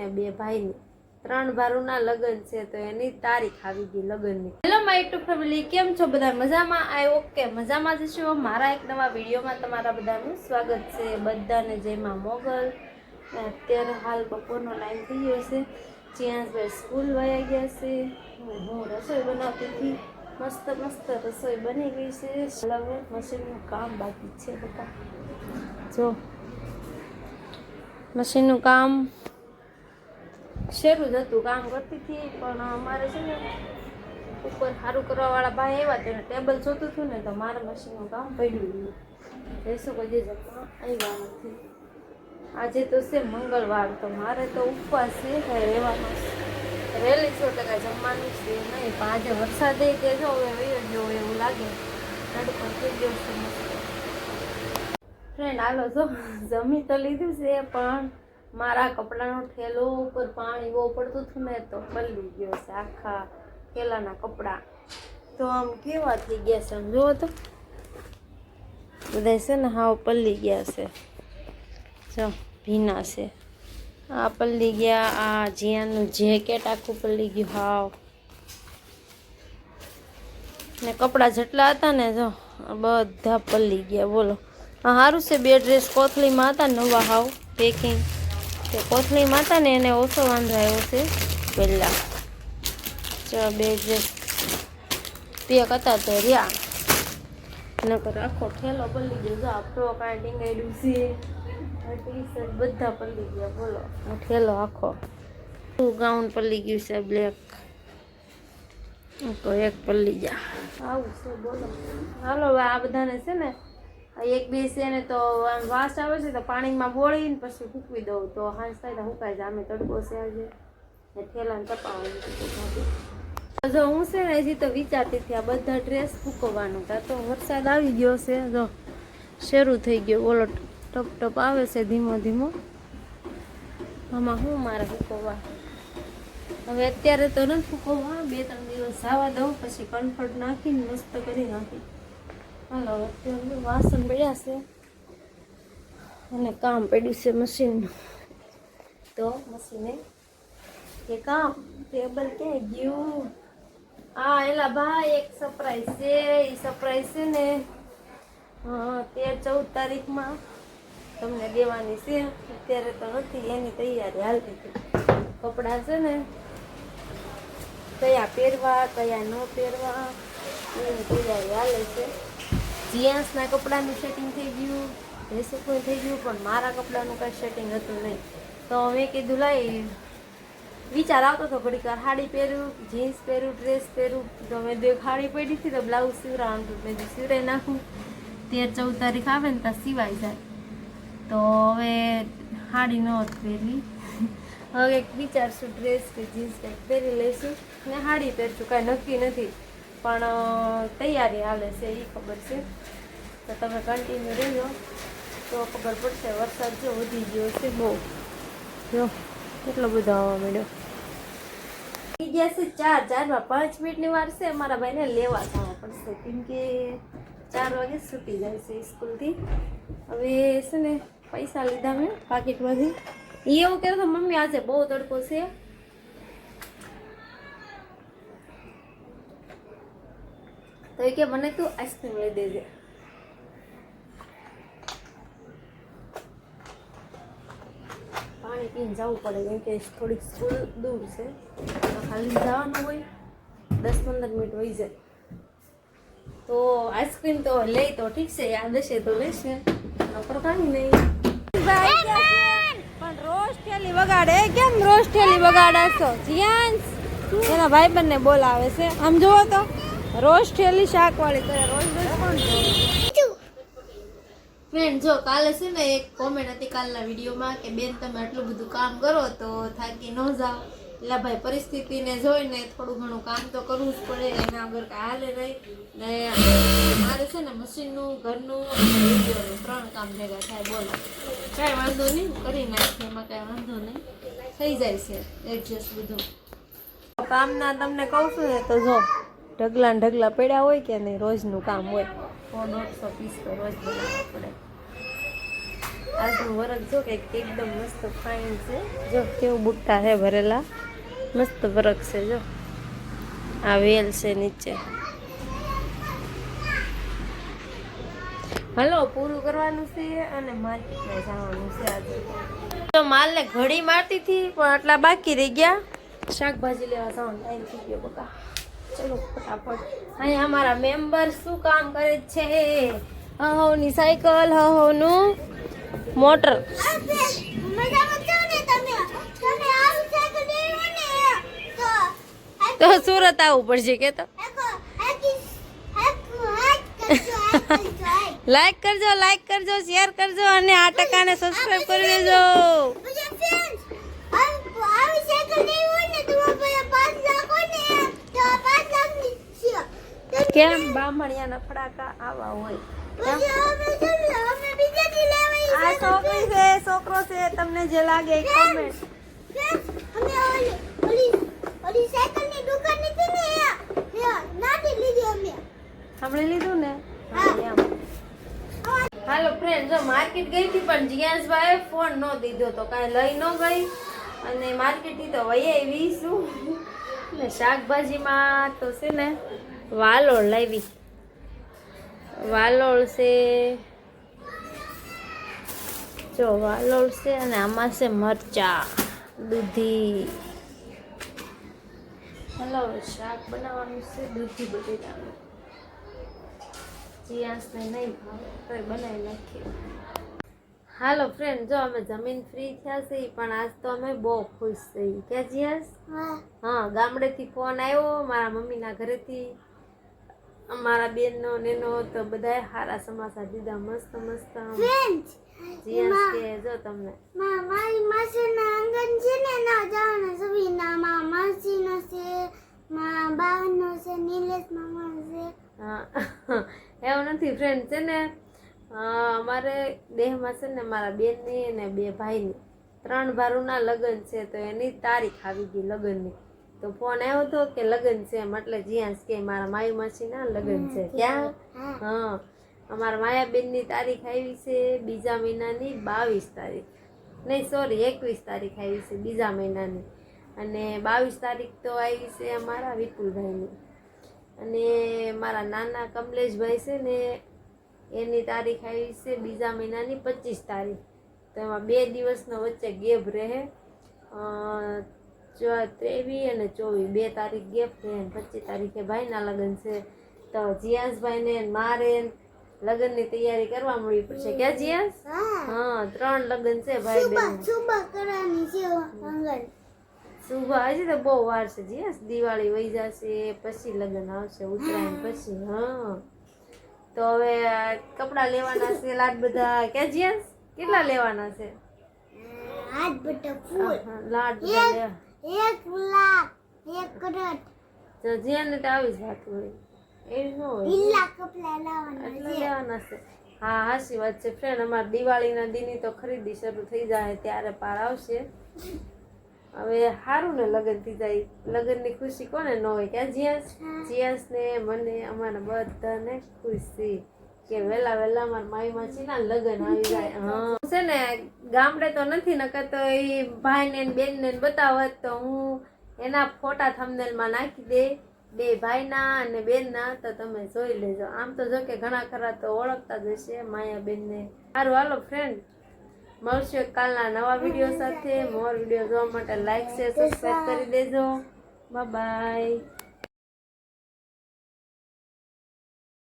ને 2 ભાઈની 3 ભારુના લગ્ન છે તો એની તારીખ આવી ગઈ લગ્નની. હેલો માય યુટ્યુબ ફેમિલી, કેમ છો બધા? મજામાં? આઈ ઓકે મજામાં જ છો. મારા એક નવા વિડીયોમાં તમારા બધાનું સ્વાગત છે. બધાને જય માં મોગલ. અત્યારે હાલ બપોરનો ટાઈમ થઈ ગયો છે. જ્યાં સ્કૂલ વયા ગયા છે. હું રસોઈ બનાવતી હતી. મસ્ત મસ્ત રસોઈ બની ગઈ છે. હવે મશીનનું કામ બાકી છે બધા. જો મશીનનું કામ શરૂ જ હતું, કામ કરતી હતી પણ અમારે છે ને ઉપર સારું કરવાવાળા ભાઈ આવ્યા તેને ટેબલ જોતું હતું ને તો મારે મશીનનું કામ પડ્યું ગયું. રહેશો કોઈ જમવા આવ્યા નથી. આજે તો છે મંગળવાર તો મારે તો ઉપવાસ છે, કાંઈ રહેવાનું રહેલી છો એટલે કાંઈ જમવાનું છે નહીં. પણ આજે વરસાદ કે જો હવે વયો ગયો એવું લાગે. તડકો થઈ ગયો છે ફ્રેન્ડ. હાલો જો જમી તો લીધું છે પણ મારા કપડાનો ઠેલો ઉપર પાણી બહુ પડતું હતું ને તો પલળી ગયો છે. આખા ઠેલાના કપડા તો આમ કેવા થઈ ગયા છે જુઓ તો, બધા છે ને હાવ પલળી ગયા છે. જો ભીના છે, આ પલળી ગયા. આ જીયાનું જેકેટ આખું પલળી ગયું હાવ. ને કપડા જેટલા હતા ને જો બધા પલળી ગયા. બોલો હા સારું છે 2 ડ્રેસ કોથળીમાં હતા નવા હાવ પેકિંગ. તે કોથળીમાં હતા ને એને ઓછો વાંધો આવ્યો છે પહેલાં. 2 ડ્રેસ પેક હતા તો રહ્યા, નકર આખો ઠેલો પલળી ગયો. જો આ ફ્રોક આ ટીંગાડ્યું છે, ટી શર્ટ બધા પલળી ગયા. બોલો આ ઠેલો આખો. ગાઉન પલળી ગયું છે બ્લેક, તો એક પલળી ગયા. આવું છે બોલો. હાલો આ બધાને છે ને 1-2 છે ને તો વાસ આવે છે તો પાણીમાં બોળીને પછી સૂકવી દઉં તો હાંસ થાય તો સુકાઈ જાય. અમે તડકો છે આજે ને ઠેલાને તપાવવાનું. જો હું છે ને હજી તો વિચારતી હતી આ બધા ડ્રેસ સૂકવવાનું. ત્યાં તો વરસાદ આવી ગયો છે, જો શરૂ થઈ ગયો. બોલો ટપ ટપ આવે છે ધીમો ધીમો. આમાં શું મારે સૂકવવા? હવે અત્યારે તો નથી સૂકવવા, 2-3 દિવસ જવા દઉં પછી કમ્ફર્ટ નાખીને મસ્ત કરી નાખી. હાલો અત્યારે વાસણ પડ્યા છે અને કામ પડ્યું છે મશીનનું. તો મશીને કે કામ ટેબલ ક્યાં ગયું? હા એલા ભાઈ એક સરપ્રાઈઝ છે. એ સરપ્રાઈઝ છે ને 13-14 તારીખમાં તમને દેવાની છે. અત્યારે તો નથી, એની તૈયારી હાલતી હતી. કપડાં છે ને કયા પહેરવા કયા ન પહેરવા એની તૈયારી હાલે છે. જીન્સના કપડાનું સેટિંગ થઈ ગયું, ડ્રેસનું થઈ ગયું, પણ મારા કપડાનું કાંઈ સેટિંગ હતું નહીં. તો મેં કીધું લાઈ વિચાર આવતો હતો ઘડીક વાર સાડી પહેરું, જીન્સ પહેરું, ડ્રેસ પહેરું. તો મેં 2 સાડી પડી હતી તો બ્લાઉઝ સીવડાવવાનું હતું. મેં સીવડાવી નાખું, 13-14 તારીખ આવે ને ત્યાં સિવાય જાય. તો હવે સાડી ન પહેરવી, હવે વિચારશું ડ્રેસ કે જીન્સ કંઈક પહેરી લઈશું ને સાડી પહેરશું. કાંઈ નક્કી નથી પણ તૈયારી હાલે છે એ ખબર છે. તો તમે કન્ટિન્યુ રહેજો તો ખબર પડશે. વરસાદ જો વધી ગયો છે બહુ, જો કેટલો બધો આવવા માંડ્યો. થઈ ગયા છે 4:05 મિનિટની વાર છે. મારા ભાઈને લેવા જવા પડશે કેમ કે 4 વાગે છૂટી જાય છે સ્કૂલથી. હવે છે ને પૈસા લીધા મેં પાકીટમાંથી. એ એવું કહેતો મમ્મી આજે બહુ તડકો છે તો એ કે મને તું આઈસ્ક્રીમ લઈ દેજે. પાણી પીને જવું પડે કેમ કે થોડીક સ્કૂલ દૂર છે. ખાલી જવાનું હોય 10-15 મિનિટ વહી જાય. તો આઈસ્ક્રીમ તો લઈ તો ઠીક છે, યાદ હશે તો લેશે, નકર કાંઈ નહીં. પણ રોજ ઠેલી વગાડે. કેમ રોજ ઠેલી વગાડે છો જીયાન્સ? એના ભાઈબંધને બોલાવે છે. આમ જુઓ તો રોજ ઠેલી શાક વાળી કરે. રોજ કોણ ફ્રેન્ડ? જો કાલે છે ને એક કોમેન્ટ હતી કાલના વિડીયોમાં કે બેન તમે આટલું બધું કામ કરો તો થાકી ન જાઓ. એટલે ભાઈ પરિસ્થિતિને જોઈને થોડું ઘણું કામ તો કરવું જ પડે, એના વગર કાંઈ હાલે નહીં. ને મારે છે ને મશીનનું, ઘરનું અને વિડીયોનું 3 કામ ભેગા થાય. બોલો કાંઈ વાંધો નહીં, કરી નાખીએ, એમાં કાંઈ વાંધો નહીં, થઈ જાય છે એડજસ્ટ બધું. કામના તમને કહું છું ને તો જો ઢગલા ઢગલા પડ્યા હોય કે નહીં, રોજનું કામ હોય. 100-150 પીસ તો રોજ બનાવવા પડે. આજનું વરખ જો કે એકદમ મસ્ત ફાઇન છે. જો કેવું બુટ્ટા છે ભરેલા, મસ્ત વરખ છે. જો આ વેલ છે નીચે. હલો પૂરું કરવાનું છે અને માર્કેટમાં જવાનું છે આજે. તો માલને ઘડી મારતી હતી પણ આટલા બાકી રહી ગયા. શાકભાજી લેવા જવાનું ટાઈમ થઈ ગયો બકા. ચલો ફટાફટ. અહીંયા અમારા મેમ્બર શું કામ કરે છે? હવની સાયકલ, હવનું મોટર. તો સુરત આવવું પડશે કે તો લાઈક કરજો, શેર કરજો અને 8 ને સબસ્ક્રાઇબ કરી દેજો. કેમ બામણિયાના ફડાકા આવા હોય? આ છોકરી છે, છોકરો છે, તમને જે લાગે એ કમેન્ટ. સાંભળી લીધું ને? હાલો ફ્રેન્ડ, જો માર્કેટ ગઈ હતી પણ જીયાસભાઈ ફોન ન દીધો તો કાંઈ લઈ ન ગઈ અને માર્કેટથી તો વહી આવી શું ને શાકભાજીમાં તો છે ને વાલોળ લાવી. વાલોળ છે, જો વાલોળ છે અને આમાં છે મરચા, દૂધી. હલો શાક બનાવવાનું છે દૂધી બટેટાનું. જીયાસને નહીં ભાવે તો બનાવી નાખીએ. હાલો ફ્રેન્ડ, જો અમે જમીન ફ્રી થયા છે પણ આજ તો અમે બહુ ખુશ થઈ. કે જીયાસ? હા, ગામડેથી ફોન આવ્યો મારા મમ્મીના ઘરેથી. અમારા બેનનો નેનો તો બધાએ સારા સમાચાર દીધા, મસ્ત મસ્ત. જીયાસ કે જો તમને મારી માસીના આંગણ છે ને ના જવાના સવીના માં માસીનો છે, માં બાનો છે, નીલેશ મામાનો છે. હા એવું નથી ફ્રેન્ડ, છે ને અમારે દેહમાં છે ને મારા બેનની અને 2 ભાઈની 3 ભારુના લગ્ન છે તો એની તારીખ આવી ગઈ લગ્નની. તો ફોન આવ્યો હતો કે લગ્ન છે એમ, એટલે જીયાસ કે મારા માયુ માસીના લગ્ન છે. ક્યાં? હા, અમારા માયાબેનની તારીખ આવી છે 2 મહિનાની 22 તારીખ, નહીં સોરી 21 તારીખ આવી છે 2 મહિનાની, અને 22 તારીખ તો આવી છે અમારા વિપુલભાઈની. અને મારા નાના કમલેશભાઈ છે ને એની તારીખ આવી છે 2 મહિનાની 25 તારીખ. તો એમાં 2 દિવસનો વચ્ચે ગેપ રહે. 23 અને 24 2 તારીખ ગેપ રહે. 25 તારીખે ભાઈના લગ્ન છે. તો જીયાસભાઈને મારે લગ્નની તૈયારી કરવા મળવી પડશે. કે જીયાસ? હા, 3 લગ્ન છે ભાઈ બહેન. સુબા કરવાની છે આંગણ. સુબા હજી તો બહુ વાર છે જીયાસ. દિવાળી વહી જશે પછી લગ્ન આવશે, ઉત્તરાયણ પછી. હા, તો હવે કપડા લેવાના છે લાડ બધા. કે જીયાસ કેટલા લેવાના છે? આજ બધા ફૂલ લાડ બધા 1 લાખ 1 કરોડ. તો જીયાને તો આવી જ વાત હોય, એવી ન હોય. લીલા કપડા લાવવાના એટલે લેવાના છે. હા, હાચી વાત છે ફ્રેન્ડ. અમારે દિવાળીના દીની તો ખરીદી શરૂ થઈ જાય ત્યારે પાર આવશે. હવે સારું ને લગ્ન થઈ જાય, લગ્નની ખુશી કોને ન હોય? ક્યાં જીયાસ? જીયાસને મને અમારા બધાને ખુશી કે વેલા વેલા અમારા માઈ માસીના લગ્ન આવી જાય. હા, છે ને ગામડે તો નથી, નકર તો એ ભાઈને બેનને બતાવત તો હું એના ફોટા થંબનેલમાં નાખી દે 2 ભાઈના અને બેનના, તો તમે જોઈ લેજો. આમ તો જો કે ઘણા ખરા તો ઓળખતા જ હશે માયા બેનને. સારું હાલો ફ્રેન્ડ, મળશે કાલના નવા વિડીયો સાથે. મોર વિડીયો જોવા માટે લાઈક શેર સબસ્ક્રાઈબ કરી દેજો. Bye bye.